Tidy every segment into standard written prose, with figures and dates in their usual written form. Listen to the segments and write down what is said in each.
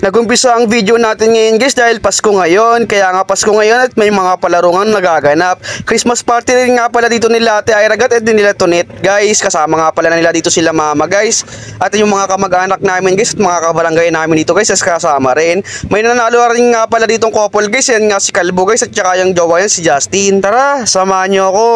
Nagumpisa ang video natin ngayon guys dahil Pasko ngayon. Kaya nga Pasko ngayon at may mga palaruan nagaganap. Christmas party rin nga pala dito nila Ate Iragat at din nila Tonet guys. Kasama nga pala nila dito sila mama guys. At yung mga kamag-anak namin guys at mga kabarangay namin dito guys as kasama rin. May nanalo rin nga pala ditong couple guys. Yan nga si Kalbo guys at saka yung jowa yan si Justin. Tara, samahan nyo ako.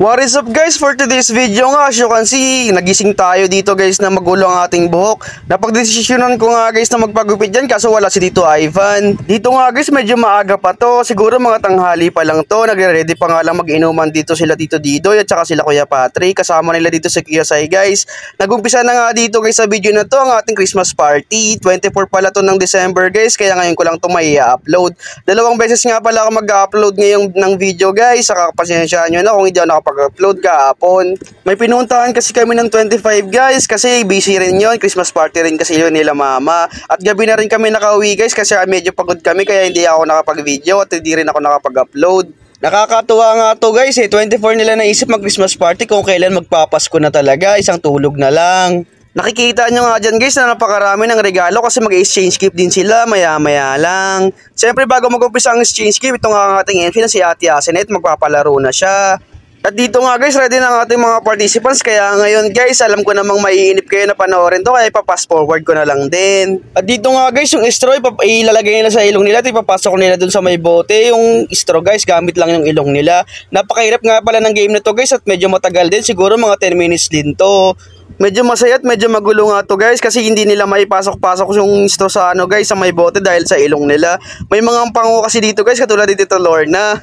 What is up guys, for today's video nga, as you can see, nagising tayo dito guys na magulo ang ating buhok. Napagdesisyonan ko nga guys na magpagupit dyan kaso wala si Tito Ivan. Dito nga guys medyo maaga pa to, siguro mga tanghali pa lang to. Nagre-ready pa nga lang mag-inuman dito sila Tito Didoy at saka sila Kuya Patrick. Kasama nila dito sa Kiyosay guys. Nagumpisa na nga dito guys sa video na to ang ating Christmas party. 24 pala to ng December guys, kaya ngayon ko lang to may upload. Dalawang beses nga pala ako mag-upload ngayong ng video guys. Saka pasensyahan nyo na kung hindi ako nakapag-upload kahapon. May pinuntahan kasi kami ng 25 guys kasi busy rin yon, Christmas party rin kasi yun nila mama. At gabi na rin kami nakauwi guys kasi medyo pagod kami kaya hindi ako nakapag-video at hindi rin ako nakapag-upload. Nakakatuwa nga to guys 24 nila naisip mag-Christmas party kung kailan magpapasko na talaga, isang tulog na lang. Nakikita nyo nga dyan guys na napakarami ng regalo kasi mag-exchange gift din sila maya-maya lang. Siyempre bago mag-umpisa ang exchange gift, ito nga ang ating entry na si Ate Asinet, magpapalaro na siya. At dito nga guys, ready na ang ating mga participants. Kaya ngayon guys, alam ko namang maiinip kayo na panoorin to, kaya ipa-fast forward ko na lang din. At dito nga guys, yung straw ilalagay nila sa ilong nila at ipapasok nila dun sa may bote. Yung straw guys, gamit lang yung ilong nila. Napakahirap nga pala ng game na to guys at medyo matagal din, siguro mga 10 minutes din to. Medyo masaya at medyo magulo nga to guys kasi hindi nila maipasok-pasok yung straw sa guys sa may bote dahil sa ilong nila. May mga pango kasi dito guys katulad ni Tita Lorna.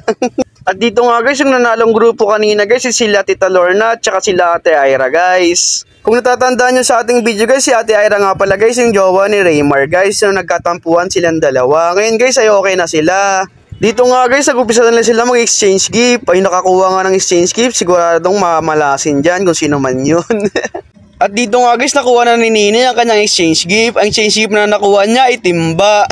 At dito nga guys yung nanalong grupo kanina guys sila Tita Lorna at saka sila Ate Ira guys. Kung natatandaan nyo sa ating video guys, si Ate Ira nga pala guys yung jowa ni Raymar guys. Yung nagkatampuan silang dalawa. Ngayon guys ay okay na sila. Dito nga guys, nag-upisa na sila mag-exchange gift. Ay nakakuha nga ng exchange gift, siguradong mamalasin dyan kung sino man yun. At dito nga guys, nakuha na ni Nini ang kanyang exchange gift. Ang exchange gift na nakuha niya ay timba.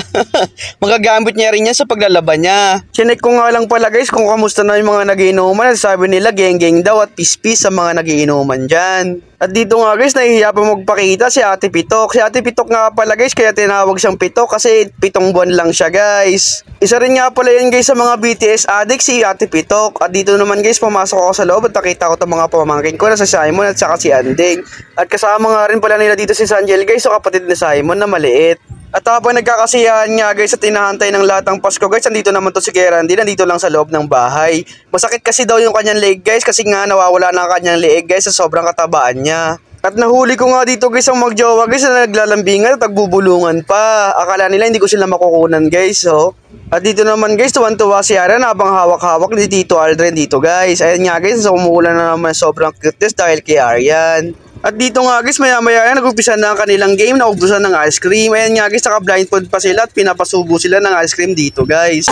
Magagamit niya rin yan sa paglalaban niya. Chinek ko nga lang pala guys kung kamusta na yung mga nagiinuman. At sabi nila geng-geng daw at pis-pis sa mga nagiinuman dyan. At dito nga guys, nahihiya pa magpakita si Ate Pitok. Si Ate Pitok nga pala guys, kaya tinawag siyang Pitok kasi 7 buwan lang siya guys. Isa rin nga pala yan guys sa mga BTS addict si Ate Pitok. At dito naman guys, pumasok ako sa loob at nakita ko itong mga pamangkin ko na si Simon at saka si Anding. At kasama nga rin pala nila dito si Sanjel guys, so kapatid ni Simon na maliit. At habang nagkakasiyahan nga guys at tinahantay ng lahat ng Pasko guys, nandito naman to si Kuya Randy, nandito lang sa loob ng bahay. Masakit kasi daw yung kanyang leg guys kasi nga nawawala na ang kanyang leeg guys sa sobrang katabaan niya. At nahuli ko nga dito guys ang magjowa guys na naglalambingan at nagbubulungan pa. Akala nila hindi ko sila makukunan guys oh. At dito naman guys, tuwan-tuwa si Aaron habang hawak-hawak ni Tito Aldrin dito guys. Ayan nga guys, so umuulan na naman sobrang cuteness dahil kay Arian. At dito nga guys, maya-maya nag-umpisa na ang kanilang game, naubusan ng ice cream. Ayan nga guys, naka-blindfold pa sila at pinapasubo sila ng ice cream dito guys.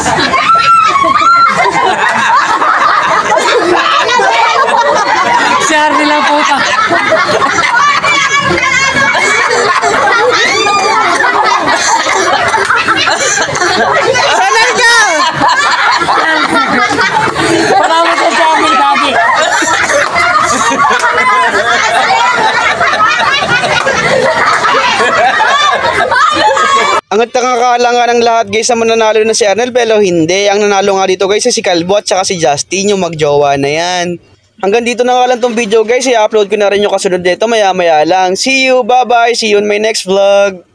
Share nila po pa. Sanay ka! Parang mo sa amin dati. Ang nakakala nga ng lahat guys na mananalo na si Arnel pero hindi. Ang nanalo nga dito guys ay si Kalbo at saka si Justin yung magjowa na yan. Hanggang dito na nga lang tong video guys. I-upload ko na rin yung kasunod dito maya maya lang. See you, bye bye, see you in my next vlog.